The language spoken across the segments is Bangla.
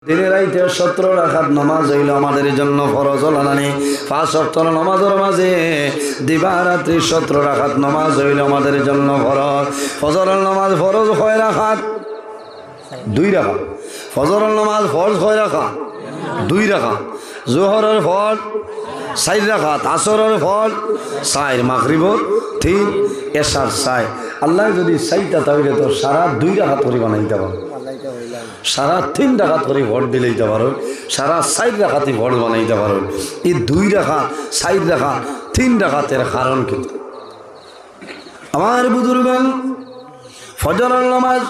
দিনের রাইতে 17 রাকাত নামাজ হইল আমাদের জন্য ফরজ হলানি। 5 ওয়াক্ত নামাজের মাঝে দিবারাত্রি 17 রাকাত নামাজ হইল আমাদের জন্য ফরজ। ফজরের নামাজ ফরজ 6 রাকাত, 2 রাকাত। ফজরের নামাজ ফরজ 6 রাকাত, 2 রাকাত। যোহরের ফরজ 4 রাকাত, আসরের ফরজ 4, মাগরিবের 3, এশার 4। আল্লাহ যদি চাইতা তাহলে তো সারা 2 রাকাত করে বানাইতে পারে, সারা 3 রাকাত করে ভোট দিলেইতে পারো, সারা 4 রাকাতই ভোট বানাইতে পারো। এই 2 রাকাত, 4 রাকাত, 3 রাকাতের কারণ কি? আমার বুজুর্গান, ফজরের নামাজ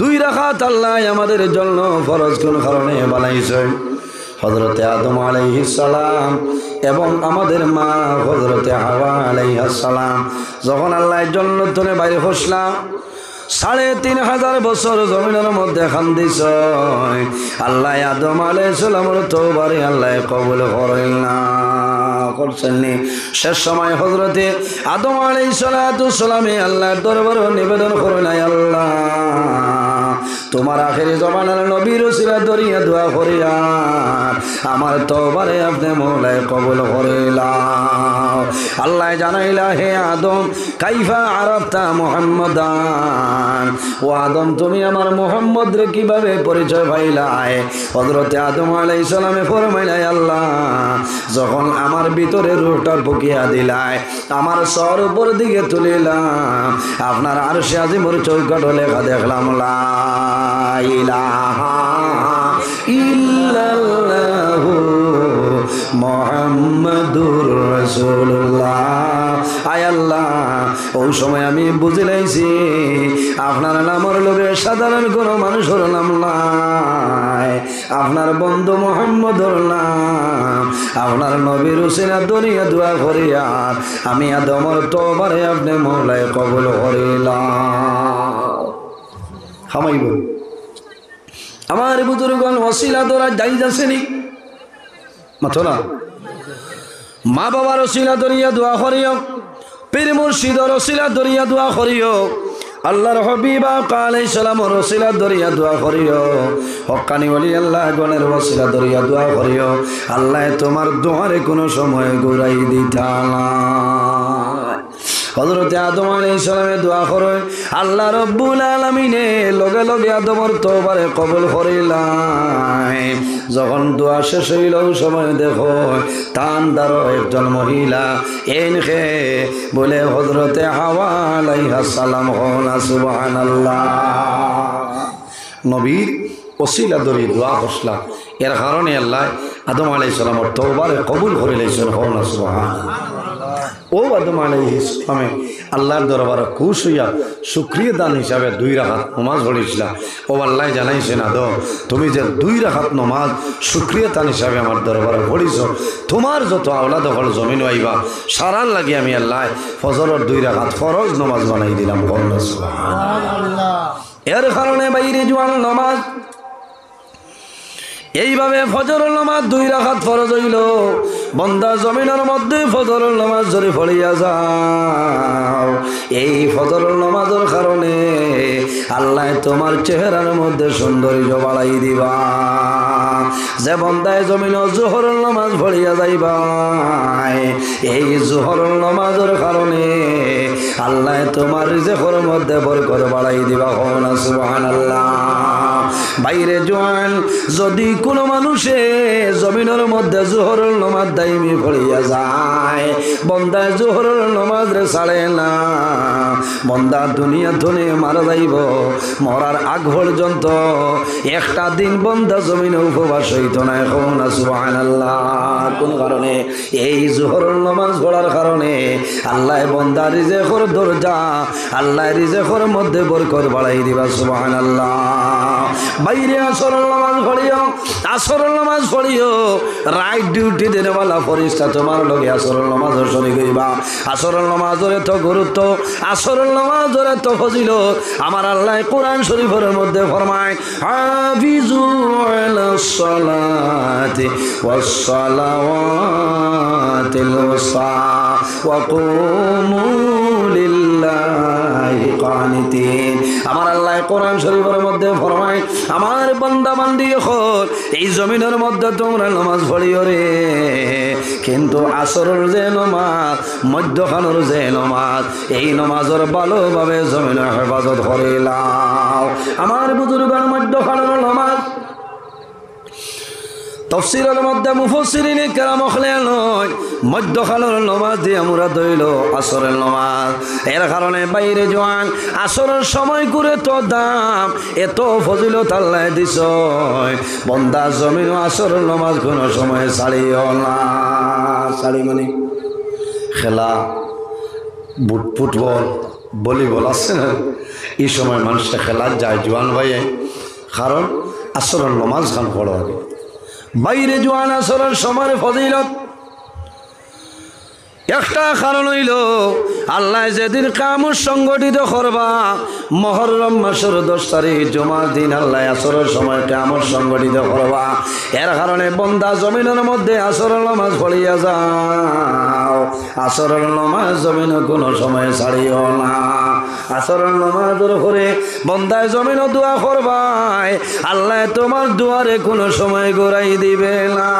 2 রাকাত আল্লাহ আমাদের জন্য ফরজ কোন কারণে বানাইছে? হযরতে আদম আলাইহিস সালাম এবং আমাদের মা হযরতে হাওয়া আলাইহিস সালাম যখন আল্লাহ জান্নাত থেকে বাইরে হসলাম, 3500 বছর জমিনের মধ্যে খান্দিছ, আল্লাহ আদম আলাইহিস সালামের তওবারে আল্লাহ কবুল করেন না, করছেননি। শেষ সময় হযরতে আদম আলাইহিস সালামে আল্লাহর দরবারে নিবেদন করেন, আল্লাহ তোমার আখেরি জমানার নবীর উসিলা দরিয়া দোয়া করিয়া আমার তওবারে আপনি মওলাই কবুল করিলাম। আল্লাহ জানাইলা, হে আদম কাইফা আরাফতা মুহাম্মাদান, ও আদম তুমি আমার মুহাম্মদ রে কিভাবে পরিচয় পাইলাই? হযরতে আদম আলাইহিস সালামে ফরমাইলাই, আল্লাহ যখন আমার ভিতরে রূহটা ঢুকিয়া দিলাই, আমার সর উপর দিকে তুলিলাম, আপনার আরশে আজিমের চৌকাঠ লেখা দেখলাম, লা ইলাহা ইল্লাল্লাহু মুহাম্মাদুর রাসূলুল্লাহ। আয় আল্লাহ, ওই সময় আমি বুঝে লাইছি আপনার নামের লোভে সাধারণ কোনো মানুষের নাম নাই, আপনার বন্ধু মুহাম্মদর নাম, আপনার নবীর উসিলা দুনিয়া দোয়া করিয়া আমি আদমর তওবারে আপনি মওলাই কবুল করিলাম। হামাইব আমার বুজুর্গণ, ওসিলা ধরা জায়েজ আছে নি? মাথো না, মা বাবার ওসিলা ধরিয়া দোয়া করিও, পীর মুর্শিদের ওসিলা ধরিয়া দোয়া করিও, আল্লাহর হাবিব আলাইহিস সালামের ওসিলা ধরিয়া দোয়া করিও, হক্কানি ওলি আল্লাহ গণের ওসিলা ধরিয়া দোয়া করিও। আল্লাহ তোমার দোয়ারে কোনো সময় ঘুরাই দিতা না। হযরতে আদম আলাইহিস সালামে দোয়া করে আল্লাহ রব্বুল আলামিনে লগে লগে আদমর তওবারে কবুল করিলেন। যখন দোয়া শেষ হইল, সময় দেখো তানদার একজন মহিলা এনকে বলে হযরতে হাওয়া আলাইহিস সালাম হন, সুবহানাল্লাহ। নবীর ওসিলা ধরে দোয়া করলা, এর কারণে আল্লাহ আদম আলাইহিস সালামের তওবারে কবুল করে লইছেন, হন সুবহানাল্লাহ। ও আদম আলাইহিস সালামে আল্লাহর দরবারে খুশ হইয়া শুকরিয়া দান হিসাবে 2 রাকাত নামাজ পড়িছিলা। ও আল্লাহ জানাইছেন, আদম তুমি যে 2 রাকাত নামাজ শুকরিয়া দান হিসাবে আমার দরবারে পড়িছ, তোমার যত আওলাদ হল জমিন আইবা সারার লাগে আমি আল্লাহ ফজরের 2 রাকাত ফরজ নামাজ বানাই দিলাম, সুবহানাল্লাহ। এর কারণে বাইরে জোয়ান নামাজ এইভাবে ফজরের নামাজ 2 রাকাত ফরজ হইল। বন্দা জমিনের মধ্যে ফজরের নামাজ জোরে পড়িয়া যাও, এই ফজরের নামাজের কারণে আল্লাহ তোমার চেহারার মধ্যে সৌন্দর্য বাড়াই দিবা। যে বন্দায় জমিন জোহরের নামাজ পড়িয়া যাইবা, এই জোহরের নামাজের কারণে আল্লাহ তোমার রিজেকের মধ্যে বরকত বাড়াই দিবা, সুবহানাল্লাহ। বাইরে জোয়ান, যদি কোনো মানুষে জমিনের মধ্যে জোহরের নামাজ দাইমি পড়িয়া যায়, বন্দায় জোহরের নামাজ রে ছাড়ে না, বন্দা দুনিয়া ধনে মারা যাইব, মরার আগ পর্যন্ত একটা দিন বন্দা জমিনে উপবাস হইত না, এখন সুবহানাল্লাহ। কোন কারণে? এই জোহরের নামাজ পড়ার কারণে আল্লাহ বন্দা রিজেকের দরজা, আল্লাহ রিজেকের মধ্যে বরকত বাড়াই দিবা, সুবহানাল্লাহ। বাইরে আসরের নামাজ পড়িও, আসরের নামাজ পড়িও, রাইট ডিউটি দেনেওয়ালা ফরিস্তা তোমার লগে আসরের নামাজের শরীক হইবা। আসরের নামাজের এত গুরুত্ব, আসরের নামাজের এত ফজিলত আমার আল্লাহ কোরআন শরীফের মধ্যে ফরমায়, হাফিজু আলাস সালাতি ওয়াস সালাওয়াতিল ওয়াসা ওয়া কুমু লিল্লাহি কানিতিন। আমার আল্লাহ কোরআন শরীফের মধ্যে ফরমায়, আমার বান্দা বান্দি হল এই জমিনের মধ্যে তোমরা নামাজ পড়িও রে, কিন্তু আসরের যে নামাজ, মধ্যখানের যে নামাজ, এই নামাজের ভালোভাবে জমিনের হেফাজত করিলাম। আমার বুজুর্গের মধ্যখানের নামাজ তাফসীরের মধ্যে মুফাসসিরিনে কেরাম হলেন মধ্যখানের নামাজ দিয়ে আমরা দইল আসরের নামাজ। এর কারণে বাইরে জোয়ান আসরের সময় করে তো দাম, এত ফজিলত আল্লাহ দিছ, বন্দা জমিন আসরের নামাজ কোনো সময় ছাড়িও না। ছাড়ি মানে খেলা, ফুটবল, ভলিবল আছে না, এই সময় মানুষের খেলা যায় জোয়ান ভাইয়ে, কারণ আসরের নামাজ খান পড়ো আগে। বাইরে জোয়ান আসরের সময় ফজিলত একটা কারণ হইল, আল্লাহ যেদিন কিয়ামত সংগঠিত করবা, মুহররম মাসের 10 তারিখ জুমার দিন আল্লাহ আসরের সময় কিয়ামত সংগঠিত করবা। এর কারণে বন্দা জমিনের মধ্যে আসরের নামাজ পড়িয়া যাও। আসরের নামাজ জমিনে কোনো সময় ছাড়িও না। আসরের নামাজের পরে বন্দায় জমিন দোয়া করবাই, আল্লাহ তোমার দুয়ারে কোনো সময় ঘুরাই দিবে না।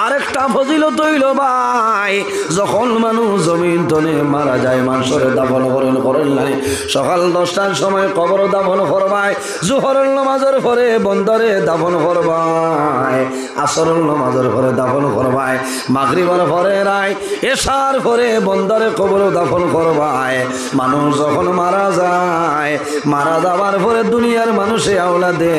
আরেকটা ফজিলত হইল ভাই, যখন মানুষ জমিন তলে মারা যায়, মানুষের দাফন করেন নাই, সকাল 10টার সময় কবর দাফন করবাই, জোহরের নামাজের পরে বন্দরে দাফন করবাই, আসরের নামাজের পরে দাফন করবাই, মাগরিবের পরে রায়, এশার পরে বন্দরে কবর দাফন করবাই। মানুষ যখন মারা যায়, মারা যাওয়ার পরে দুনিয়ার মানুষে আওলাদে,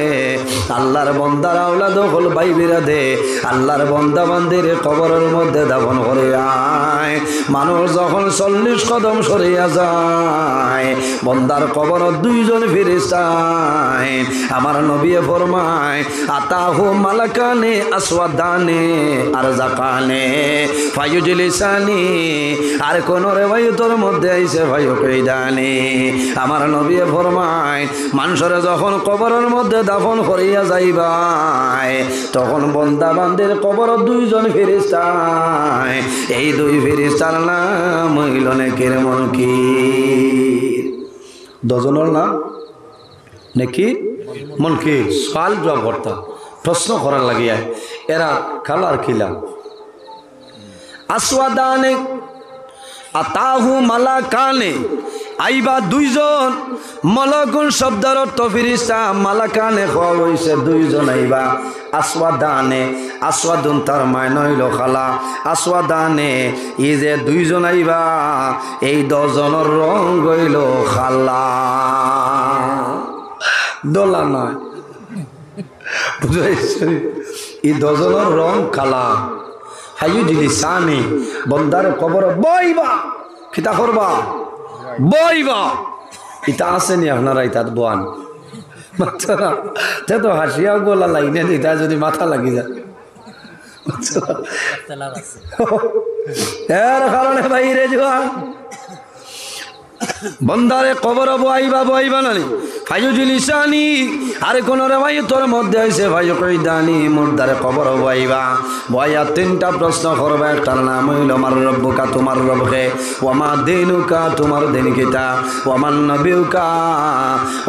আল্লাহর বন্দার আওলাদ হল বাইবিরা দে, আল্লাহর বন্দা বান্দির কবরের মধ্যে দাফন করে আয়। মানুষ যখন 40 কদম সরিয়া যায়, বন্দার কবর 2 জন ফেরেশতা, আমার নবী ফরমায়, আতাহু মালাকানে আসওয়াদানে আরজাকানে ফায়ুজলিসানি, আর কোন রিওয়ায়াতের মধ্যে আইছে ফায়ুকাইদানি। আমার নবী ফরমায়, মানুষের যখন কবরের মধ্যে দাফন করিয়া যাইবাই, তখন বন্দা বান্দির কবর 2 জন ফেরেশতা, এই 2 ফেরেশতার নাম হইল নেকির মুনকির। 2 জনের নাম নেকির মুনকির। সওয়াল জবাব করতা, প্রশ্ন করার লাগিয়া এরা কালার খিলা। আসওয়াদানে আতাহু মালাকানে, আইবা 2 জন, মালাকুন শব্দের অর্থ ফেরেশতা, মালাকানে হওয়া হইছে 2 জন আইবা। আসওয়াদানে, আসওয়াদুন তার মানে হইল খালা, আসওয়াদানে এই যে 2 জন আইবা, এই 10 জনের রং হইল খালা, দোলা নয়, বুঝাইছে? এই 10 জনের রং খালা। হাইয়ুজলিসানি, বন্দার কবর বইবা, কিতা করবা? বইবা। ইতা আসেনি আপনারা ইতাত বোয়ান বাচ্চারা, তে তো হাসিয়া গোলা লাইনে দিতা যদি মাথা লাগি যায়। এর কারণে বাইরে জোয়ান বন্দারে কবর বইবা, বইবা নানি ফায়ুজলিসানি, আর কোন রিওয়ায়াতের মধ্যে আছে ফায়ুকাইদানি, মুর্দারে কবর বইবা। বইয়া 3টা প্রশ্ন করবে, একটার নাম হইল আমার রব্বুকা, তোমার রবকে, ওমা দিনুকা, তোমার দিন কিতা, ওমান নবিউকা,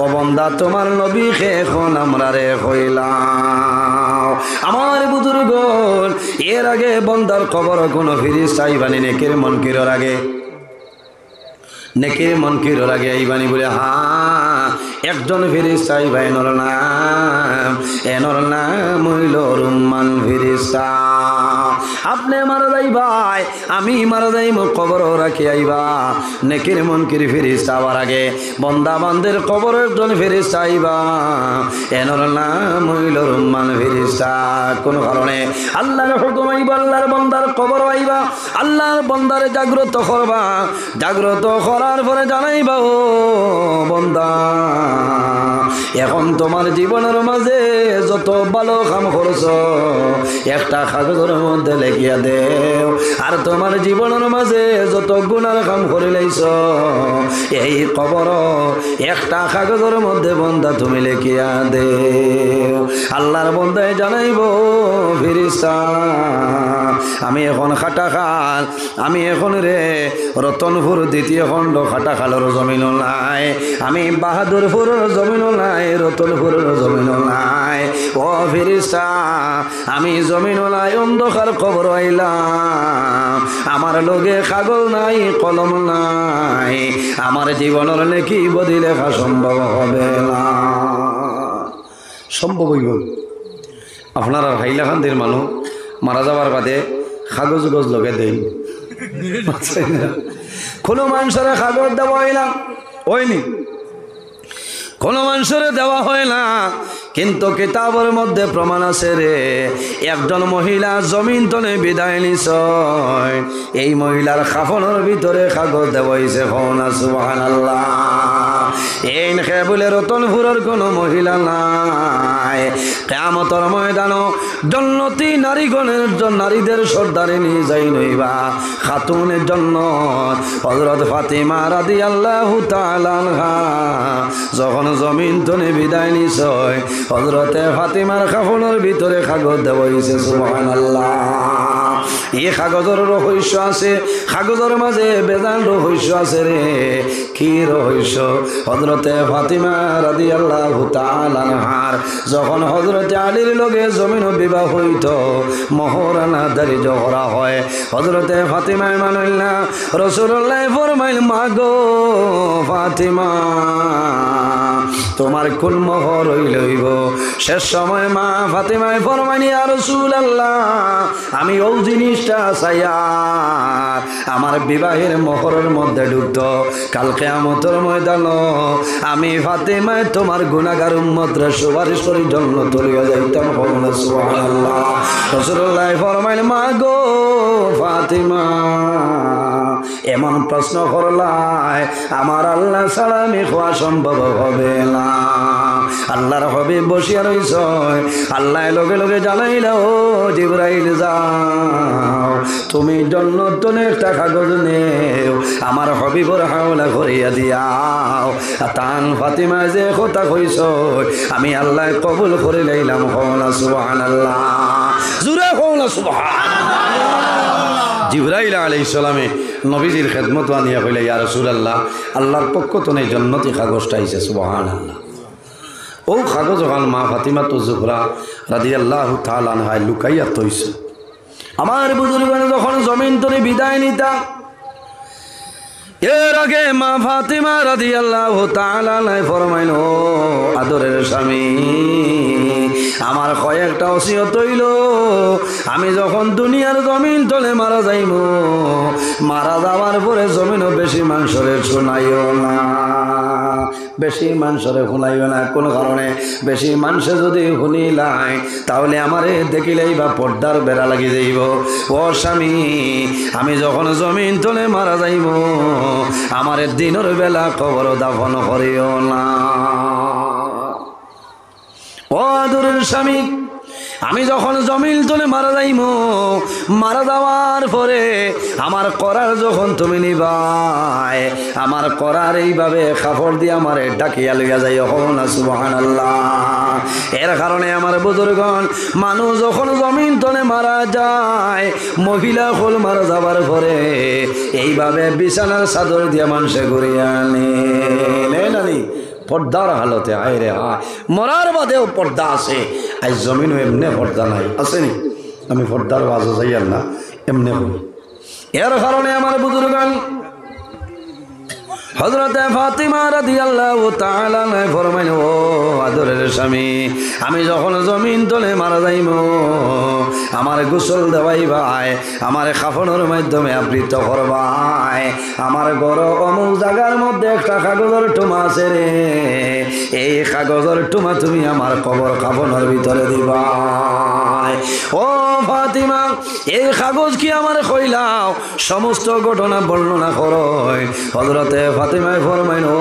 ও বন্দা তোমার নবীকে এখন আমরা রে হইলাম। আমার বুজুর্গ, এর আগে বন্দার কবর কোনো ফেরেশতা আইবানি নেকির মুনকিরের আগে, নেকির মুনকিরের আগে আইবানি বলে, হ্যাঁ একজন ফেরেশতা আইবা, এনর নাম হইল রুম্মান ফেরেশতা। আপনি মারা যাইবাই, আমি মারা যাইব, কবর রাখি আইবা, নেকির মুনকির ফেরেশতা আবার আগে বন্দা বান্দের কবর একজন ফেরেশতা আইবা, এনর নাম হইল রুম্মান ফেরেশতা। কোন কারণে আল্লাহর হুকুম আইবা, আল্লাহর বন্দার কবর আইবা, আল্লাহর বন্দারে জাগ্রত করবা, জাগ্রত করার পরে জানাইবা, ও বন্দা এখন তোমার জীবনের মাঝে যত ভালো কাম করছো একটা কাগজের মধ্যে লেখিয়া দেও, আর তোমার জীবনের মাঝে যত গুনার কাম করে লাইছ এই কবর একটা কাগজের মধ্যে বন্দা তুমি লেখিয়া দেও। আল্লাহর বন্দায় জানাইব ফেরেশতা আমি এখন খাটাখাল, আমি এখন রে রতনপুর দ্বিতীয় খণ্ড খাটাখালের জমিন নাই, আমি বাহাদুরপুরের জমিন নাই, রতনপুরের জমিন নাই। ও ফেরেশতা আমি জমিন নাই, অন্ধকার কবর আইলাম, আমার লগে কাগজ নাই, কলম নাই, আমার জীবনের নেকি বদি লেখা সম্ভব হবে না। সম্ভব হইব? আপনার আর হাইলাকান্দির মানুষ মারা যাওয়ার বাদে কাগজ গজ লগে দেন, কোনো মানুষের কাগজ দেওয়া হয় না, হয়নি, কোনো মানুষের দেওয়া হয় না। কিন্তু কিতাবের মধ্যে প্রমাণ আছে রে, একজন মহিলা জমিন তলে বিদায় নিছয়, এই মহিলার কাফনের ভিতরে কাগজ দেওয়া হয়েছে। সুবহানাল্লাহ। এই বলে রতনপুরের কোনো মহিলা নাই, কিয়ামতের ময়দানও জন্নতি নারীগণের নারীদের সর্দারিনী যাই নইবা খাতুনের জন্য হযরত ফাতিমা রাদিয়াল্লাহু তাআলা আনহা যখন জমিন তলে বিদায় নিছয়, হযরতে ফাতিমার কাফনের ভিতরে কাগজ দেওয়া হয়েছে। সুবহানাল্লাহ। এই কাগজের রহস্য আছে, কাগজের মাঝে বেজান রহস্য আছে রে। কি রহস্য? হযরতে ফাতিমা রাদিয়াল্লাহু তাআলা আনহার যখন হযরতে আলীর লগে জমিন বিবাহ হইত, মহরানা দারি জহরা হয়, হযরতে ফাতিমা মানইলা রাসূলুল্লাহ ফরমাইল মা গো ফাতিমা তোমার কোন মোহর হইলইব? শেষ সময় মা ফাতিমায় ফরমাইনি ইয়া রাসূলুল্লাহ আমি ওই জিনিসটা চাইয়া আমার বিবাহের মোহরের মধ্যে ঢুকতো, কাল কিয়ামতের ময়দান আমি ফাতিমায় তোমার গুনাহগার উম্মতরে সুপারিশ করি জন্য তুলিয়া যাইতাম। সুবহানাল্লাহ। রাসূলুল্লাহ ফরমাইল মা গো ফাতিমা এমন প্রশ্ন করলাই আমার আল্লাহ ছাড়া আমি খোয়া সম্ভব হবে না। আল্লাহর হাবিব বসিয়া রইছ, আল্লাহ লগে লগে জানাইল ও জিবরাইল যাও তুমি জন্নতনে একটা কাগজ নেও, আমার হাবিবর হাওলা করিয়া দিয়াও। তান ফাতিমা যে কথা কইছ আমি আল্লাহ কবুল করে লইলাম। সুবহানাল্লাহ। জুরে কওনা সুবহানাল্লাহ। জিবরাইল আলাইহিস সালামে নবীজির খেদমত আনিয়া কইলে ইয়া রাসূলুল্লাহ আল্লাহর পক্ষ থেকে জন্নতি কাগজটা আইছে। সুবহানাল্লাহ। ও কাগজ ওখান মা ফাতিমা তো জোহরা রাদিয়াল্লাহু তাআলা আনহা লুকাইয়া তৈছে। আমার বুজুর্গরা যখন জমিন তরে বিদায় নিতা এর আগে মা ফাতিমা রাদিয়াল্লাহু তাআলা আনহা ফরমাইল ও আদরের স্বামী আমার কয়েকটা ওসিয়ত হইল, আমি যখন দুনিয়ার জমিন তলে মারা যাইব, মারা যাওয়ার পরে জমিনও বেশি মানুষরে শোনাইও না, বেশি মানুষরে শুনাইও না। কোন কারণে? বেশি মানুষে যদি শুনিলাই তাহলে আমারে দেখিলেই বা পর্দার বেড়া লাগি যাইব। ও স্বামী আমি যখন জমিন তলে মারা যাইব আমারে দিনের বেলা কবর দাফন করিও না। ও আদরের স্বামী আমি যখন জমিন তলে মারা যাইব, মারা যাওয়ার পরে আমার করার যখন তুমি নিবাই, আমার করার এইভাবে কাপড় দিয়ে আমারে ডাকিয়া লইয়া যাই। সুবহানাল্লাহ। এর কারণে আমার বুজুর্গণ মানুষ যখন জমিন তলে মারা যায়, মহিলা হল মারা যাবার পরে এইভাবে বিছানার চাদর দিয়ে মানুষে ঘুরিয়ে আনে নানি পর্দার হালতে। আয় রে হায়, মরার বাদেও পর্দা আছে, আজ জমিনও এমনি পর্দা নাই, আসেনি? আমি পর্দার বাজে যাইয়ার না, এমনি হই। এর কারণে আমার বুজুর্গান হযরতে ফাতিমা রাদিয়াল্লাহু তাআলা আনহা ফরমাইল ও আদরের স্বামী আমি যখন জমিন তলে মারা যাইব আমার গোসল দেওয়াই ভাই, আমার কাফনের মাধ্যমে আবৃত করবাই, আমার ঘর অমুক জায়গার মধ্যে একটা কাগজের টুমা আছে রে, এই কাগজের টুমা তুমি আমার কবর কাফনের ভিতরে দিবা। নয়। ও ফাতিমা, এই কাগজ কি আমার কইলাও সমস্ত ঘটনা বর্ণনা করয়। হযরতে ফাতিমায় ফরমাইন, ও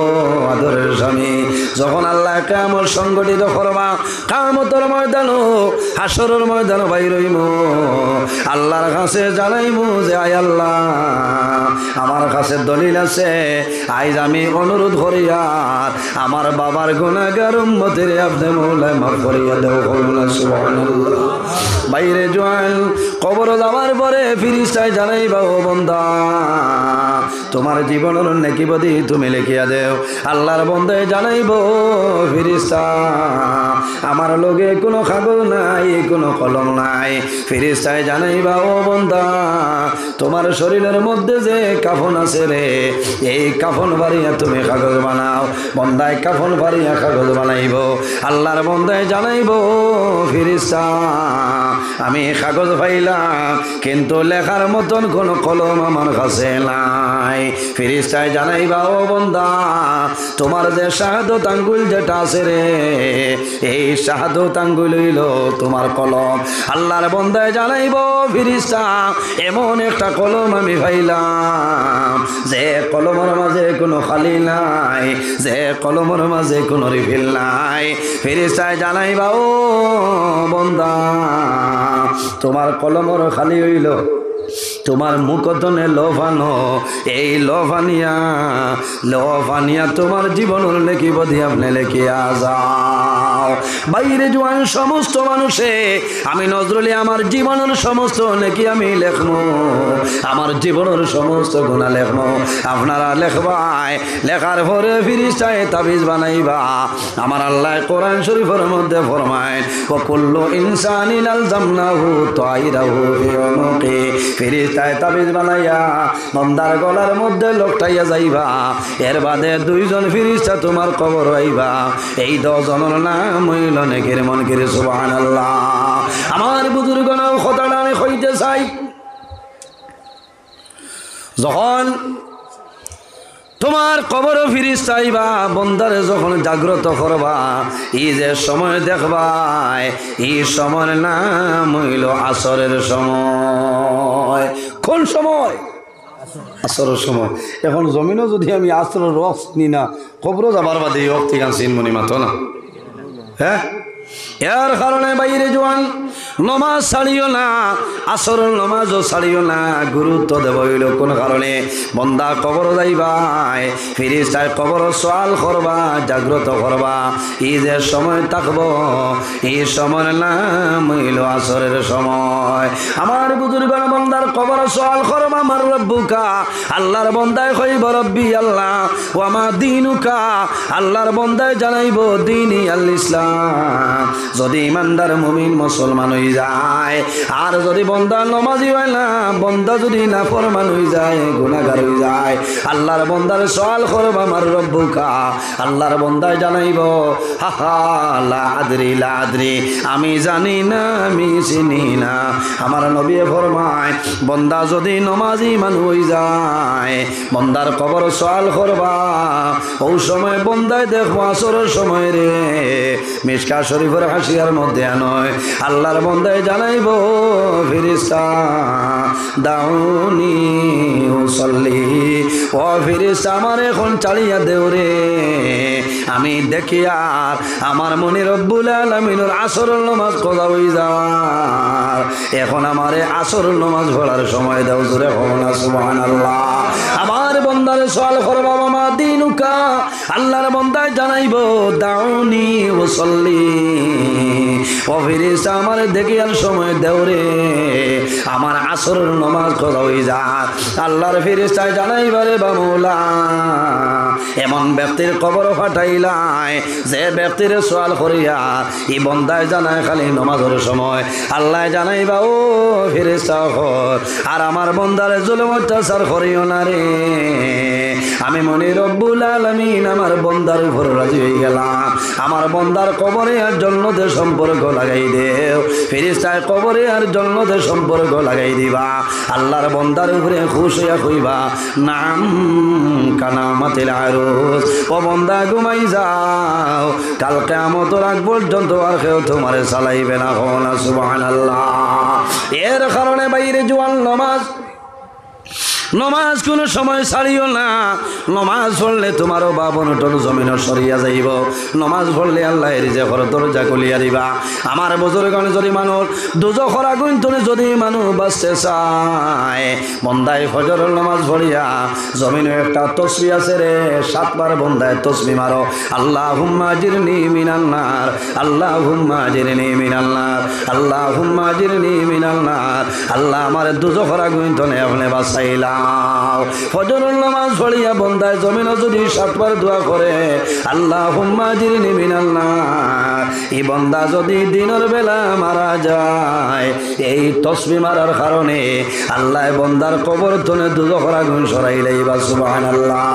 আদরের স্বামী, যখন আল্লাহ কিয়ামত সংগঠিত করবা, কিয়ামতের ময়দান, হাসরের ময়দান বাইর হইমু, আল্লাহর কাছে জানাইমু যে আয় আল্লাহ, আমার কাছে দলিল আছে, আইজ আমি অনুরোধ করি আর আমার বাবার গুনাহগার উম্মতের আপনি মওলা মাফ করিয়া দাও। সুবহানাল্লাহ। বাইরে জোয়ান কবর যাওয়ার পরে ফিরিস্তায় জানাইবা, ও বান্দা, তোমার জীবনের নেকি বদি তুমি লিখিয়া দেও। আল্লাহর বন্দায় জানাইব, ফিরিস্তা, আমার লগে কোনো কাগজ নাই, কোনো কলম নাই। ফিরিস্তায় জানাইবা, ও বান্দা, তোমার শরীরের মধ্যে যে কাফন আছে রে, এই কাফন বাড়িয়া তুমি কাগজ বানাও। বন্দায় কাফন বাড়িয়া কাগজ বানাইব। আল্লাহর বন্দায় জানাইব, ফিরিস্তা, আমি কাগজ পাইলাম, কিন্তু লেখার মতন কোনো কলম আমার কাছে নাই। ফিরিস্তায় জানাইবা, ও বান্দা, তোমার যে শাহাদত আঙ্গুল যেটা আছে রে, এই শাহাদত আঙ্গুল হইল তোমার কলম। আল্লাহর বন্দায় জানাইব, ফিরিস্তা, এমন একটা কলম আমি পাইলাম, যে কলমের মাঝে কোনো খালি নাই, যে কলমের মাঝে কোনো রিফিল নাই। ফিরিস্তায় জানাইবা, ও বান্দা, তোমার কলমের খালি হইল তোমার মুখতনে লোভানো, এই লোভানিয়া তোমার জীবনের লেখিব দিয়ে আপনি লেখিয়া যাও। বাইরে জোয়ান সমস্ত মানুষে আমি নজরুলি আমার জীবনের সমস্ত নেকি আমি লেখবো, আমার জীবনের সমস্ত গুণা লেখবো। আপনারা লেখবাই, লেখার পরে ফিরিস্তায় তাবিজ বানাইবা। আমার আল্লাহ কোরআন শরীফের মধ্যে ফরমায়, ও কুল্লু ইনসানিন আলজামনাহু তাইরাহু ফি উনুকি। ফিরিস্তায় তাবিজ বানাইয়া বান্দার গলার মধ্যে লকটাইয়া যাইবা। এর বাদে দুইজন ফিরিস্তা তোমার কবর আইবা। এই 10 জনের নাম হইল নেকির মুনকির। সুবহানাল্লাহ। আমার বুজুর্গনাও কথাটা আমি কইতে চাই, যখন তোমার কবর ফিরিস্তা আইবা, বন্দারে যখন জাগ্রত করবা, এই যে সময় দেখবাই, এই সময়ের নাম হইল আসরের সময়। কোন সময়? আসরের সময়। এখন জমিনও যদি আমি আসরের রক্ত নি না, কবরও যাবার বাদে এই রক্ত গান চিনমনি মাতো না। হ্যাঁ, এর কারণে বাইরে জোয়ান নমাজ ছাড়িও না, আসরের নমাজও ছাড়িও না, গুরুত্ব দেব হইল কোন কারণে? বন্দা কবর যাইবাই, ফিরিস্তায় কবর সওয়াল করবা, জাগ্রত করবা। এই যে সময় থাকবো, এই সময়ের নাম হইল আসরের সময়। আমার বুজুর্গ বন্দার কবর সওয়াল করবা, আমার রব্বুকা, আল্লাহর বন্দায় কইব রব্বি আল্লাহ, ও আমার দিনুকা, আল্লাহর বন্দায় জানাইব দিনই আল ইসলাম। যদি ইমানদার মুমিন মুসলমান হয়ে যায়, আর যদি বন্দা নমাজি হয় না, বন্দা যদি নাফরমান হয়ে যায়, গুনাহগার হয়ে যায়, আল্লাহর বন্দার সওয়াল করবা, আমার রব্বুকা, আল্লাহর বন্দায় জানাইব, হা হা লা আদরি লা আদরি, আমি জানি না, আমি চিনি না। আমার নবী ফরমায়, বন্দা যদি নমাজি মানুষ হয়ে যায়, বন্দার কবর সওয়াল করবা, ওই সময় বন্দায় দেখবো আসরের সময় রে, মিশকা শরীফের হাসিয়ার মধ্যে নয়, আল্লাহর বন্দায় জানাইব, ফিরিস্তা দাউনি উসাল্লি, ও ফিরিস্তা আমার এখন চালিয়া দেও রে, আমি দেখি আর আমার মনে রব্বুল আলামিনের আসরের নামাজ কজা হয়ে যাওয়ার, এখন আমারে আসরের নামাজ পড়ার সময় দাও। জোরে হন না সুবহানাল্লাহ। আমার বন্দারে সওয়াল করবা, মা দিনুকা, আল্লাহর বন্দায় জানাইব, দাউনি উসাল্লি, ও ফিরিস্তা আমার দেখিয়ার সময় দেও রে, আমার আসরের নামাজ কজা হয়ে যায়। আল্লাহর ফিরিস্তায় জানাইবারে বা মওলা, এমন ব্যক্তির কবর ফাটাইলাই, যে ব্যক্তির সওয়াল করিয়া এই বন্দায় জানায় খালি নামাজের সময়, আল্লাহ জানাইবা, ও ফিরিস্তা, আর আমার বন্দারে জুলুম অত্যাচার করিও না রে, আমি মনে রব্বুল আলামিন আমার বন্দার উপর রাজি হয়ে গেলাম। আমার বন্দার কবরে আর জান্নাতে সম্পর্ক লাগাই দেও, ফেরেশতায় কবরে আর জান্নাতে সম্পর্ক লাগাই দিবা। আল্লাহর বন্দার উপরে খুশ হইয়া কইবা নাম কানামাতিল আরুস, ও বন্দা ঘুমাই যাও, কাল কিয়ামতের আগ পর্যন্ত আর কেউ তোমারে চালাইবে না। হনা সুবহানাল্লাহ। এর কারণে বাইরে জোয়ান নমাজ কোনো সময় ছাড়িও না। নমাজ পড়লে তোমারও বাবন টন জমিন সরিয়া যাইব। নমাজ পড়লে আল্লাহ রিজেকর দরজা খুলিয়া দিবা। আমার বুজুর্গণ যদি মানুষ দুজখর আগুন তনে যদি মানুষ বাঁচতে চায়, বন্দায় ফজরের নমাজ পড়িয়া জমিনে একটা তসবি আছে রে, 7 বার বন্দায় তসবি মারো, আল্লাহুম্মা আজিরনি মিনান নার, আল্লাহুম্মা আজিরনি মিনান নার, আল্লাহুম্মা আজিরনি মিনান নার। আল্লাহ আমার দুজখর আগুন তনে আপনি বাঁচাইলা। ফজরের নামাজ পড়িয়া বন্দায় জমিনও যদি 7 বার দোয়া করে আল্লাহুম্মা আজিরনি মিনান নার, এই বন্দা যদি দিনের বেলা মারা যায় এই তসবিহ মারার কারণে আল্লাহ বন্দার কবর তনে দুজখের আগুন সরাই লইবা। সুবহানাল্লাহ।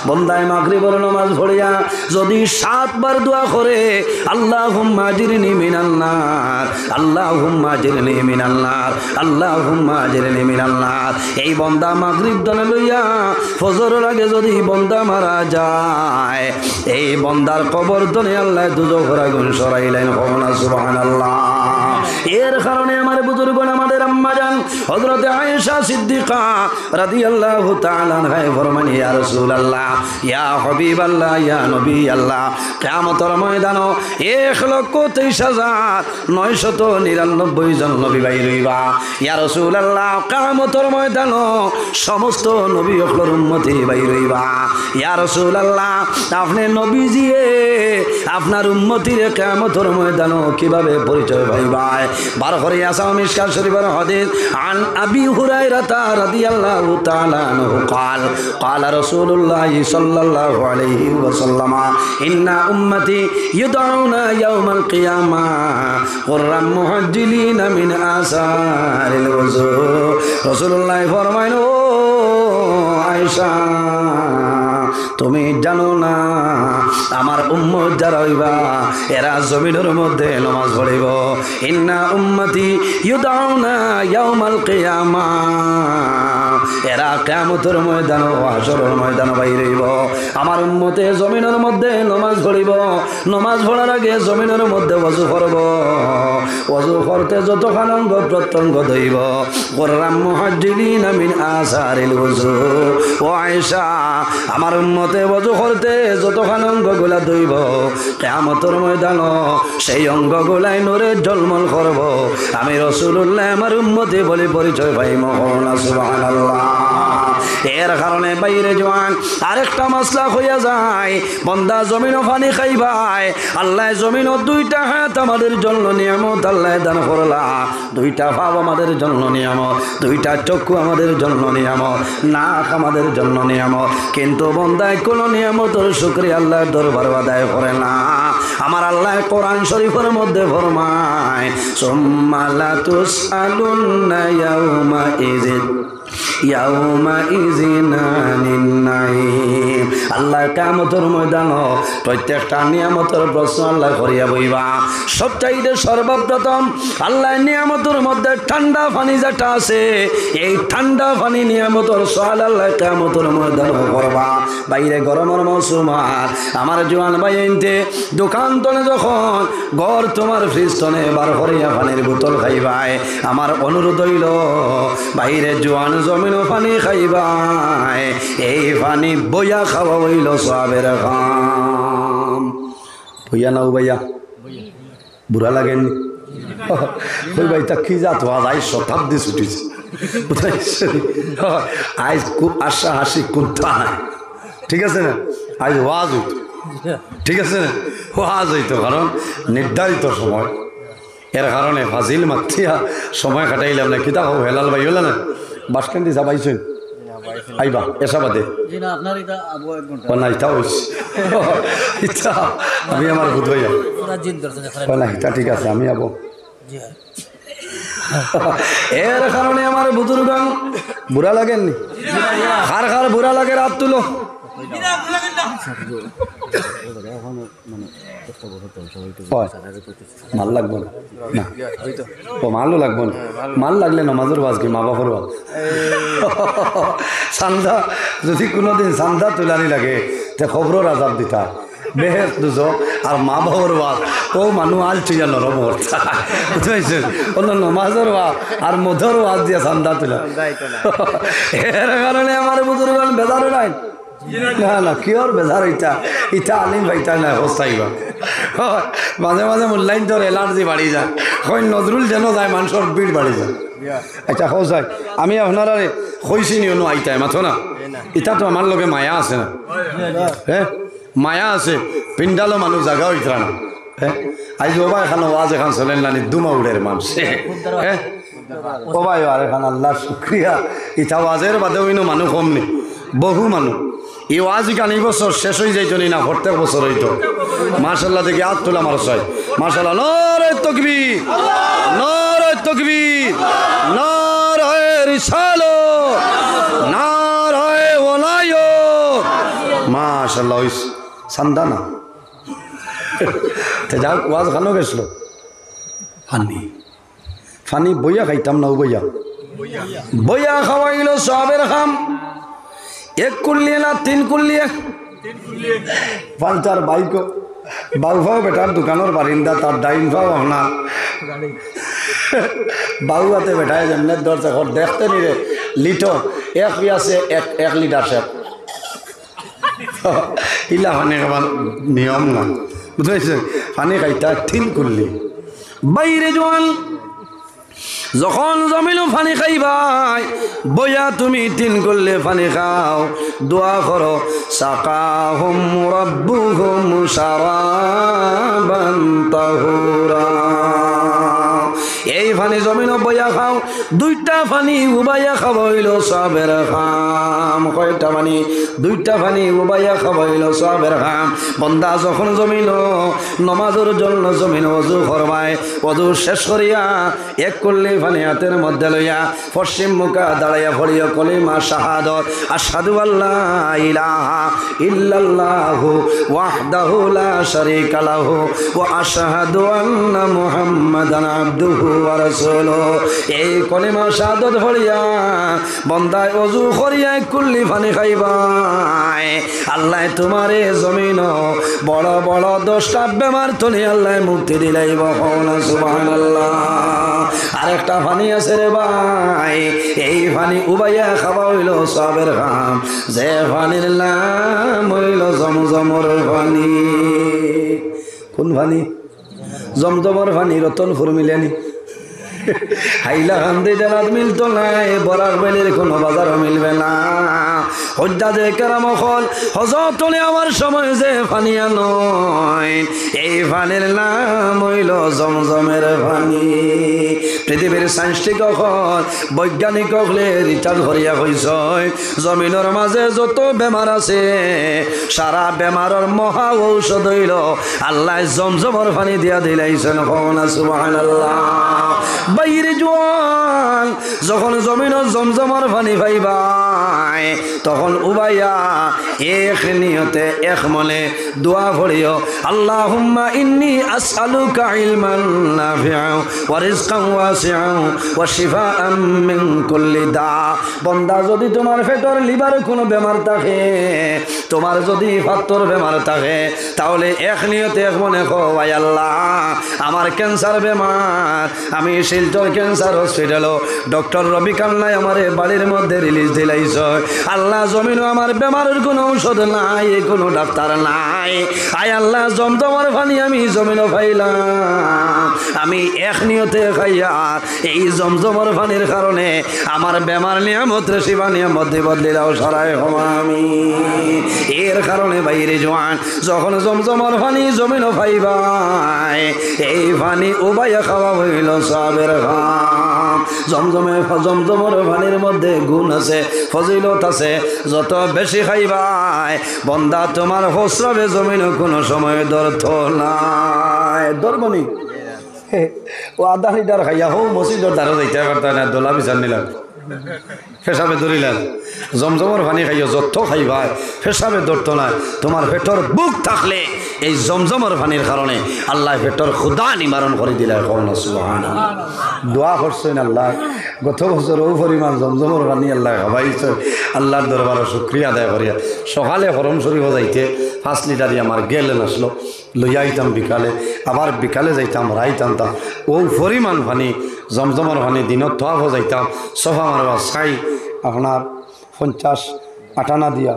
বন্দায় মাগরিবের নামাজ পড়িয়া যদি 7 বার দোয়া করে আল্লাহুম্মা আজিরনি মিনান নার, আল্লাহুম্মা আজিরনি মিনান নার, আল্লাহুম্মা আজিরনি মিনান নার, এই বন্দা মাগরিব দনে লইয়া ফজরের আগে যদি বন্দা মারা যায় এই বন্দার কবর দনে আল্লাহ দুজখের আগুন সরাইলেন। হনা সুবহানাল্লাহ। এর কারণে আমার বুজুর্গণ আমাদের আম্মা জান হযরতে আয়েশা সিদ্দিকা রাদিয়াল্লাহু তাআলা আনহা ফরমান ইয়া রাসূলুল্লাহ, ইয়া হাবিবাল্লাহ, ইয়া নবী আল্লাহ, কিয়ামতের ময়দানে 1,23,999 জন নবী বাইর হইবা। ইয়া রাসূলুল্লাহ, কিয়ামতের ময়দানে সমস্ত নবী হকর উম্মতি বাইর হইবা। ইয়া রাসূলুল্লাহ, আপনি নবীজিয়ে আপনার উম্মতির কিয়ামতের ময়দানে কিভাবে পরিচয় পাইবা? বার করে আসা মিশকাত শরীফের হাদিস আন আবি হুরায়রা রাদিয়াল্লাহু তাআলা আনহু قال قال رسول الله صلى الله عليه وسلم ان امتي يدعون يوم القيامه غرا محجلين من آثار الوضوء। রাসূলুল্লাহ ফরমায় ও আয়েশা, তুমি জানো না আমার উম্মত যারা হইবা এরা জমিনের মধ্যে নামাজ পড়িব। ইন্না উম্মতি ইউদাউনা ইয়াউমাল কিয়ামা, এরা কিয়ামতের ময়দানে হাশরের ময়দানে বাইর হইব। আমার উম্মতে জমিনের মধ্যে নামাজ পড়িব। নামাজ পড়ার আগে জমিনের মধ্যে ওযু করব। ওযু করতে যতক্ষণ অঙ্গ প্রত্যঙ্গ ধইব কুররাম মুহাজ্জিলিনা মিন আসারিল ওযু। ও আয়েশা, আমার উম্মতে ওযু করতে যতক্ষণ অঙ্গগুলা ধইব কিয়ামতের ময়দানে সেই অঙ্গগুলাই নূরে ঝলমল করব। আমি রাসূলুল্লাহ আমার উম্মতে বলে পরিচয় পাইব। সুবহানাল্লাহ। এর কারণে বাইরে জওয়ান আরেকটা মাসলা হইয়া যায়, বন্দা জমিন পানি খাইবাই। আল্লাহ জমিন 2টা হাত আমাদের জন্য নিয়ামত আল্লাহ দান করলা, 2টা পাও আমাদের জন্য নিয়ামত, 2টা চক্ষু আমাদের জন্য নিয়ামত, নাক আমাদের জন্য নিয়ামত। কিন্তু বন্দায় কোনো নিয়ামতের শুকরিয়া আল্লাহর দরবার আদায় করে না। আমার আল্লাহ কোরআন শরীফের মধ্যে ফরমায় সুম্মা লা তুসআলুন্না ইয়াউমা ইযিন ইয়াউমা ইযিন আনিন নাঈম। আল্লাহ কিয়ামতের ময়দানে প্রত্যেকটা নিয়ামতের প্রশ্ন আল্লাহ করিয়া বইবা। সবচাইতে সর্বপ্রথম আল্লাহ নিয়ামতের মধ্যে ঠান্ডা পানি যেটা আছে এই ঠান্ডা পানি নিয়ামতের সওয়াল আল্লাহ কিয়ামতের ময়দানে করবা। বাইরে গরমের মৌসুম আমার জোয়ান ভাই এনতে দোকান তনে যখন ঘর তোমার ফ্রিজ তনে বার করিয়া পানির বোতল খাইবাই, আমার অনুরোধ হইল বাইরে জোয়ান জমিন পানি খাইবাই, এই পানি বইয়া খাওয়া হইল সওয়াবের কাম। বইয়া নাও ভাইয়া, বুড়া লাগেনি ওই ভাই তা কি যাত আজ শতাব্দী ছুটিছে আজ খুব আশা হাসি কোনটা, ঠিক আছে না? আজ ওয়াজ হইত, ঠিক আছে না? ওয়াজ হইতো কারণ নির্ধারিত সময়। এর কারণে ফাজিল মাতিয়া সময় কাটাইলাম না। কিতা হোক হেলাল ভাই হলে না বাসকান্দি যাবাইছেন আইবা এসা বাদে না ইটা হয়েছে ইচ্ছা আমি আমার বুধ হইয়া না ইটা ঠিক আছে আমি আবো এর কারণে আমার বুজুর্গান বুড়া লাগেননি খার খার বুড়া লাগে রাত তুলো মাল লাগবো না ও মালও লাগবো না মাল লাগলে নমাজের বাজ কি মা বাপর বাজ চান্দা যদি কোনোদিন চান্দা তুলানি লাগে তে খবরের আজাব দিতা বেহের দুজো আর মা বাবার বাদ ও মানুষ আল চুইয়া নরম বুঝতে নমাজের বাদ আর মধুর বাদ দিয়া চান্দা তুলা এর কারণে আমার বুজুর্গ বেজারও নাই না না কিয়র বেজার ইটা আলিম ভাইটা না অবস্থাইবা মাঝে মাঝে মূল্যায়ন তোর এলার্জি বাড়ি যায় হয় নজরুল যেন যায় মানুষের ভিড় বাড়ি যায় আচ্ছা হোক যায় আমি আপনারা কইছি নিও আইতাই মাথো না ইটা তো আমার লগে মায়া আছে না হ্যাঁ মায়া আছে পিন্ডালো মানুষ জায়গা হইতরা না হ্যাঁ আজ ওবা এখান ওয়াজ এখান চলেন না দুমা উড়ের মানুষ হ্যাঁ ওবাই আর এখান আল্লাহ শুক্রিয়া ইটা ওয়াজের বাদে হইনো মানুষ কম নেই বহু মানুষ এই ওয়াজ কানি বছর শেষ হয়ে যাইতো না প্রত্যেক বছর হইতো মাশাআল্লাহ দেখি হাত তোলা মানুষ হয় মাশাআল্লাহ নারে তাকবীর নারে তাকবীর নারে রিসালাত নারে ওলায়াত মাশাআল্লাহ সান্দা না তে যাও ওয়াজ খানো গেছিল ফানি বইয়া খাইতাম না বইয়া খাওয়াইলো সবের খাম এক কুল্লিয়ে না তিন কুল্লিয়ে পাঁচটার বাইক বাউফাও বেটার দোকানের বারিন্দা তার ডাইন ফাও আপনার বাউয়াতে বেটায় যেমনের দরজা ঘর দেখতে নিরে লিটার এক আছে এক লিটার সে ইলা পানি খাবার নিয়ম না বুঝতে পানি খাইতা তিন কুল্লি বাইরে জোয়ান যখন জমিলো পানি খাইবাই বইয়া তুমি তিন করলে পানি খাও দোয়া করো সাকাহুম রাব্বুহুম শারাবান তাহুরা এই পানি জমিনো বইয়া খাও দুইটা পানি উবাইয়া খাবাইল সবের খাম কয়টা পানি দুইটা পানি উবাইয়া খাবাইল সবের খাম বন্দা যখন জমিনো নমাজের জন্য জমিন অজু করবায় অজু শেষ করিয়া এক করলে পানি হাতের মধ্যে লইয়া পশ্চিম মুখা দাঁড়াইয়া পড়িয়া কলিমা শাহাদত আশহাদু আল্লা ইলাহা ইল্লাল্লাহু ওয়াহদাহু লা শারীকা লাহু ওয়া আশহাদু আন্না মুহাম্মাদান আবদুহু ওয়া রাসূলুহু এই কলিমা শাহাদত পড়িয়া বন্দায় ওযু করিয়া কুল্লি পানি খাইবাই আল্লাহ তোমারে জমিন বড় বড় 10টা বেমার তলি আল্লাহ মুক্তি দিলাইব সুবহানাল্লাহ আরেকটা পানি আছে রে ভাই এই পানি উবাইয়া খাওয়া হইল সবের খাম যে পানির নাম হইল জমজমর পানি কোন পানি জমজমর পানি রতনপুর মিলেনি হাইলা হান্দি জেলাত মিলতো নাই বরার বেলের কোনো বাজারও মিলবে না হজ্জা যে কেরাম হল হজতলে আমার সময় যে পানি নয় এই পানির নাম হইল জমজমের পানি পৃথিবীর সাইন্সটিক হল বৈজ্ঞানিক হলে রিচার্জ করিয়া হইছ জমিনের মাঝে যত বেমার আছে সারা বেমারের মহা ঔষধ হইল আল্লাহ জমজমর পানি দিয়া দিলাইছেন সুবহানাল্লাহ বাইরে জোয়ান যখন জমিন জমজমার পানি পাইবাই তখন উবাইয়া এক নিয়তে এক মনে দোয়া পড়িও আল্লাহুম্মা ইন্নী আসআলুকা ইলমান নাফিআ ওয়া রিজকান ওয়াসিআ ওয়া শিফাআন মিন কুল্লি দা বান্দা যদি তোমার পেটের লিভারে কোনো বেমার থাকে তোমার যদি ফাত্তর বেমার থাকে তাহলে এক নিয়তে এক মনে কও আয় আল্লাহ আমার ক্যান্সার বেমার আমি শিলচর ক্যান্সার হসপিটাল ডক্টর রবি কান্নাই আমার বাড়ির মধ্যে রিলিজ দিলাইছ আল্লাহ জমিনও আমার বেমারের কোনো ঔষধ নাই কোনো ডাক্তার নাই আয় আল্লাহ জমজমার পানি আমি জমিনও পাইলাম আমি এক নিয়তে খাইয়া এই জমজমার পানির কারণে আমার বেমার নিয়ামত রেসিবা নিয়ামত বদলে দাও সরাই হওয়া আমি এর কারণে বাইরে জোয়ান যখন জমজমার পানি জমিনও পাইবাই এই পানি উবাইয়া খাওয়া হইল সবের খাম জমজমের পানির মধ্যে গুণ আছে ফজিলত আছে যত বেশি খাইবাই বন্দা তোমার হোসরাবে জমিন কোনো সময় দর্থ নাই দরবনি ও আধা লিটার খাইয়া হো মসজিদের দ্বারা যাইতে পারত না, দোলা বিচার নিলাম, পেশাবে ধরিলেন। জমজমর পানি খাইও যত খাইবা পেশাবে ধরত না। তোমার পেটর বুক থাকলে এই জমজমর পানির কারণে আল্লাহ পেটর ক্ষুধা নিবারণ করে দিলে। সুবহানাল্লাহ, দোয়া করছেন আল্লাহ। গত বছর ও পরিমাণ জমজমর পানি আল্লাহ খাবাইছে। আল্লাহর দরবারে শুকরিয়া আদায় করিয়া সকালে হরম শরীফ যাইতে 5 লিটারই আমার গেলেন আসলো, লইয়া আইতাম বিকালে, আবার বিকালে যাইতাম রাইত আনতাম। ও পরিমাণ পানি জমজমর পানি দিনত তোয়াফ যাইতাম, সোফা মারবা ছাই আপনার 50 আটানা দিয়া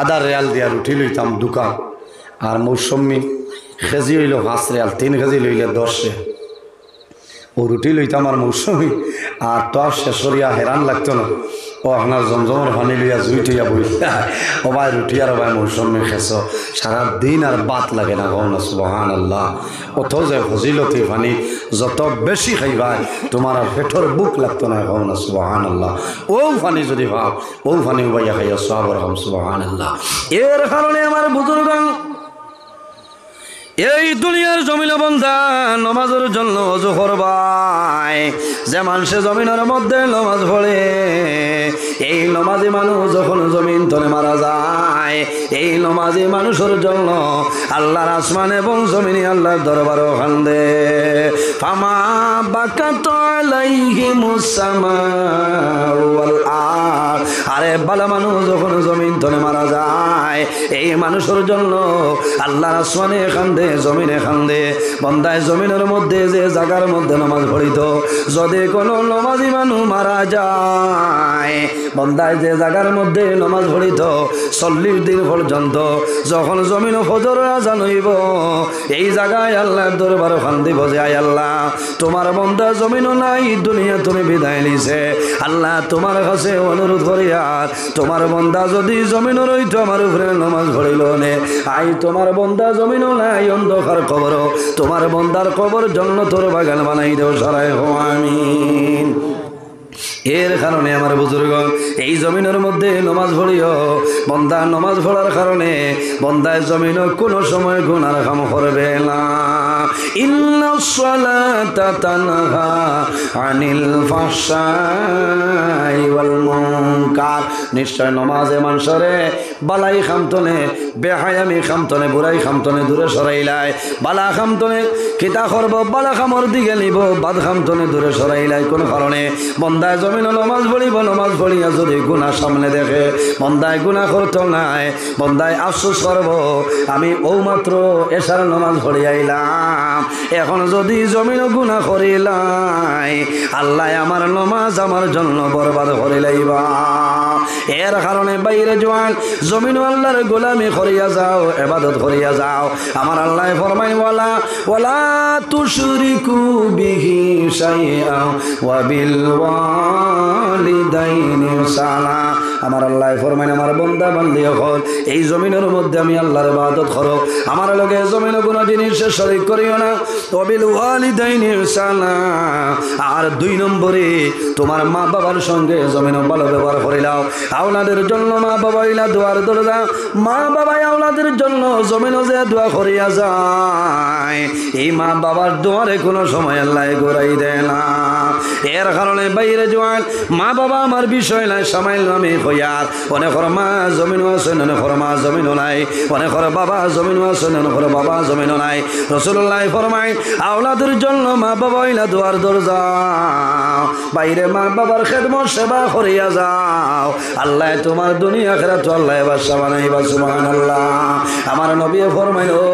আধা রিয়াল দিয়া রুটি লইতাম দোকান। আর মৌসুমি কেজি হইল 5 রিয়াল, 3 কেজি লইলে 10 রিয়াল। ও রুটি লইতাম আর মৌসুমি, আর তোয়াফ শেষ করিয়া হেরান লাগতো না। ও আপনার জমজমর পানি লইয়া জুই টইয়া বইলা ও ভাই রুটি আর ভাই মৌসুমি খেছ, সারাদিন আর বাত লাগে না। কও না সুবহানাল্লাহ। অত যে ফজিলতি পানি যত বেশি খাইবা তোমার আর পেটর বুক লাগতো না। কও না সুবহানাল্লাহ। ও পানি যদি ভাব ও পানি উবাইয়া খাইয়া সওয়াবের কাম। সুবহানাল্লাহ। এর কারণে আমার বুজুর্গ এই দুনিয়ার জমিন বন্ধা নমাজের জন্য ওযু করবাই। যে মানুষে জমিনের মধ্যে নমাজ পড়ে, এই নমাজি মানুষ যখন জমিন তলে মারা যায়, এই নমাজি মানুষের জন্য আল্লাহর আসমান এবং জমিনে আল্লাহর দরবারে কান্দে। ফামা বাকাত আলাইহিমুস সামাউ ওয়াল আরদ। আরে বালা মানুষ যখন জমিন তলে মারা যায়, এই মানুষের জন্য আল্লাহর আসমানে কান্দে, জমিনে কান্দে। বান্দায় জমিনের মধ্যে যে জায়গার মধ্যে নামাজ পড়িত, যদি কোনো নমাজি মানুষ মারা যায়, বান্দায় যে জায়গার মধ্যে নামাজ পড়িত 40 দিন পর্যন্ত, যখন জমিন ফজর আযান হইব, এই জায়গায় আল্লাহর দরবারে কান্দিব যে আয় আল্লাহ, তোমার বান্দা জমিনও নাই, দুনিয়া তুমি বিদায় নিছে। আল্লাহ তোমার কাছে অনুরোধ করি, আর তোমার বান্দা যদি জমিনও রইতো আমার উপরে নামাজ পড়িল নে, আই তোমার বান্দা জমিনও নাই, অন্ধকার কবর, তোমার বান্দার কবর জান্নাতের বাগান বানাই দেও সারাই হো আমিন। এর কারণে আমার বুজুর্গ এই জমিনের মধ্যে নমাজ পড়িও। বন্দা নমাজ পড়ার কারণে বন্দায় জমিন কোনো সময় গুনার কাম করবে না। ইন্নাস সালাতা তানহা আনিল ফাহশাই ওয়াল মুনকার। নিশ্চয় নমাজে মানুষরে বালাই খামতনে, বেহায়ামি খামতনে, বুড়াই খামতনে দূরে সরাইলাই। বালা খামতনে কিতা করব, বালা খামর দিকে নিব, বাদ খামতনে দূরে সরাইলাই। কোন কারণে বন্দায় জমিন নমাজ পড়িব, নমাজ পড়িয়া যদি গুনাহ সামনে দেখে, বন্দায় গুনাহ করত নাই, বন্দায় আফসোস করব আমি ও মাত্র এশার নমাজ পড়ি আইলাম, এখন যদি জমিন গুনাহ করিলাই, আল্লাহ আমার নমাজ আমার জন্য বরবাদ করে লাইবা। এর কারণে বাইরে জওয়ান জমিন আল্লাহর গোলামি করিয়া যাও, ইবাদত করিয়া যাও। আমার আল্লাহ ফরমায় ওয়ালা ওয়ালা তুশরিকু বিহি শাইআ ওয়া বিল ওয়ালিদাইনি ইহসানা। আমার আল্লাহ ফরমায় আমার বান্দা বান্দি হল এই জমিনের মধ্যে আমি আল্লাহর ইবাদত করো, আমার লগে জমিনে কোনো জিনিসে শরীক করিও না। ওয়া বিল ওয়ালিদাইনি ইহসানা। আর 2 নম্বরে তোমার মা বাবার সঙ্গে জমিনে ভালো ব্যবহার করিলাও। আওলাদের জন্য মা বাবা ইলা দোয়ার দরজা, মা বাবা আওলাদের জন্য জমিনে যে দোয়া করিয়া যায়, এই মা বাবার দোয়ারে কোনো সময় আল্লাহ ঘুরাই দেয় না। এর কারণে বাইরে জওয়ান মা বাবা আমার বিষয় নাই, সামাইল আমি কইয়ার অনেকর মা জমিন আছে, অনেকর মা জমিন নাই, অনেকর বাবা জমিন আছে, অনেকর বাবা জমিন নাই। রাসূলুল্লাহ ফরমায় আওলাদের জন্য মা বাবা ইলা দোয়ার দরজা, বাইরে মা বাবার খেদমত সেবা করিয়া যাও, আল্লাহ তোমার দুনিয়া আখিরাত আল্লাহ বাদশা বানাইবা। সুবহানাল্লাহ। আমার নবী ফরমায় ও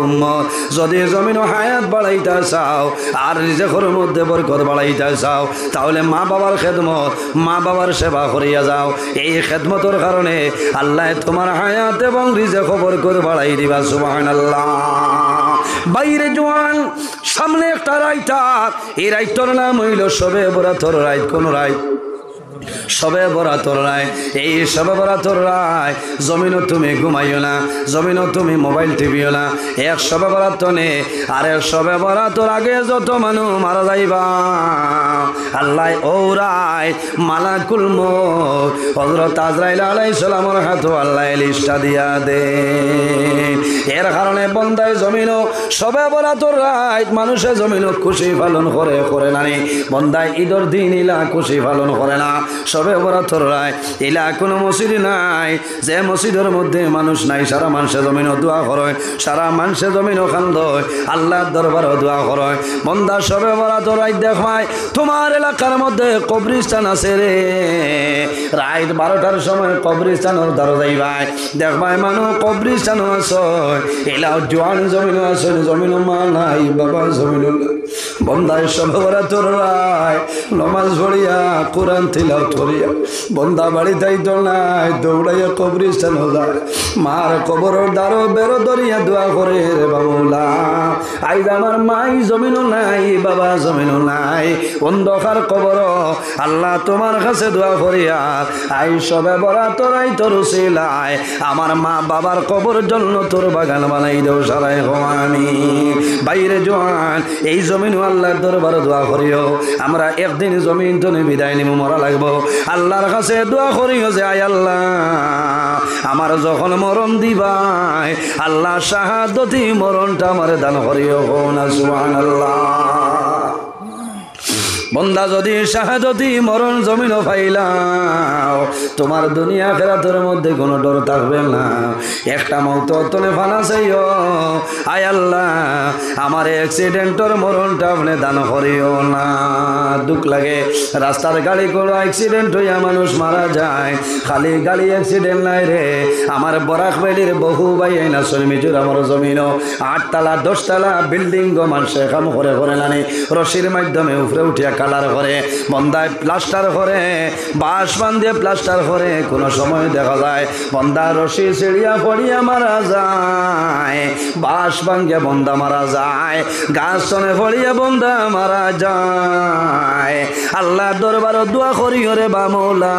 উম্মত, যদি জমিন হায়াত বাড়াইতে চাও আর রিজিকের মধ্যে বরকত বাড়াইতে চাও, তাহলে মা বাবার খেদমত, মা বাবার সেবা করিয়া যাও। এই খেদমতের কারণে আল্লাহ তোমার হায়াত এবং রিজিক বরকত বাড়াই দিবা। সুবহানাল্লাহ। বাইরে জওয়ান সামনে একটা রাইতার, এই রাইতর নাম হইল সবে বরাতর রাইত। কোন রাইত? সবে বরাতর রায়। এই সবে বরাতর রায় জমিনও তুমি ঘুমাইও না, জমিনও তুমি মোবাইল টিভিও না। এক সবে বরাত নে আর এক সবে বরাতর আগে যত মানুষ মারা যাইবা, আল্লাহ ওরাই মালাকুল মউত হযরত আজরাইল আলাইহিস সালামের হাতে আল্লাহ লিস্টটা দিয়া দে। এর কারণে বন্দায় জমিনও সবে বরাতর রাত মানুষে জমিনও খুশি পালন করে করে না নি। বন্দায় ঈদের দিন ইলা খুশি পালন করে না, সবে বরাতর রাত ইলা কোনো মসজিদ নাই যে মসজিদের মধ্যে মানুষ নাই, সারা মানুষে জমিনও দোয়া করে, সারা মানুষে জমিনও কান্দয়, আল্লাহর দরবারও দোয়া করে। বন্দা সবে বরাতর রাত দেখায় তোমার এলাকার মধ্যে কবরস্থান আছে রে, রাত 12টার সময় কবরস্থানের দ্বারা যাইবাই দেখবাই মানুষ কবরস্থানও আছে, এলাও জোয়ান জমিনও আছে, জমিনও মা নাই বাবা জমিনও বন্দায় সবে বরাতর রাত নমাজ পড়িয়া কোরআন তিলাওয়াত করিয়া বন্দা বাড়ি যাইতো নাই দৌড়াইয়া কবরস্থান যায়, মার কবরের দ্বারও বেরো ধরিয়া দোয়া করে রে বাবুলা আইজ আমার মাই জমিনও নাই বাবা জমিনও নাই, অন্ধকার কবর আল্লাহ তোমার কাছে দোয়া করিয়া আই সবে বরাতর আই তোর উসিলায় আমার মা বাবার কবর জন্য তোর বাগান বানাই দেও সারাই আমি বাইরে জোয়ান এই জমিন আল্লাহর দরবারে দোয়া করিও। আমরা একদিন জমিন তো বিদায় নিব, মরা লাগবো, আল্লাহর কাছে দোয়া করিও যে আয় আল্লাহ আমার যখন মরণ দিবাই আল্লাহ শাহাদতি মরণটা আমার দান করিও না সুবহানাল্লাহ। বন্দা যদি শাহাদতি মরণ জমিনও পাইলাও তোমার দুনিয়া আখিরাতের মধ্যে কোনো ডর থাকবে না, একটা মৌত তলে ফানা চাইও আয় আল্লাহ আমার অ্যাক্সিডেন্টের মরণটা আপনি দান করিও না। দুঃখ লাগে রাস্তার গাড়ি কোনো অ্যাক্সিডেন্ট হইয়া মানুষ মারা যায়, খালি গাড়ি অ্যাক্সিডেন্ট নাই রে আমার বরাক ভ্যালির বহু ভাই না মিজুর আমার জমিনও 8 তলা 10 তলা বিল্ডিং গো মানুষে কাম করে করে নানি রশির মাধ্যমে উপরে উঠিয়া কালার করে বন্দায় প্লাস্টার করে বাঁশ বান্ধিয়ে প্লাস্টার করে, কোনো সময় দেখা যায় বন্দা রশি ছিড়িয়া পড়িয়া মারা যায়, বাঁশ ভাঙ্গিয়া বন্দা মারা যায়, গাছ চনে পড়িয়া বন্দা মারা যায়। আল্লাহ দরবার দোয়া করিও রে বামৌলা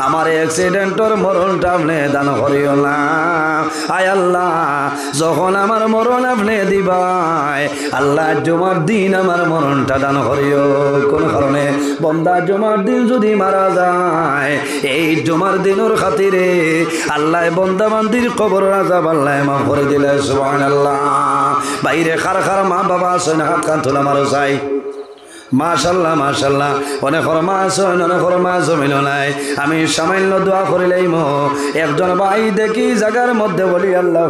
আমার অ্যাক্সিডেন্টর মরণটা আপনি দান করিও না আয় আল্লাহ যখন আমার মরণ আপনি দিবাই আল্লাহ জুমার দিন আমার মরণটা দান করিও। কোন কারণে বন্দা জুমার দিন যদি মারা যায় এই জুমার দিনের খাতিরে আল্লাহ বন্দা বান্দির কবর আযাব আল্লাহ মাফ করে দিলে সুবহানাল্লাহ। বাইরে খার খার মা বাবা আছে না হাত কান তোলা মারো চাই মাশাল্লাহ মাশাল্লাহ অনেক মা আছে অনেক মা জমিন নাই, আমি সামান্য দোয়া করিলেই একজন ভাই দেখি জায়গার মধ্যে বলি আল্লাহ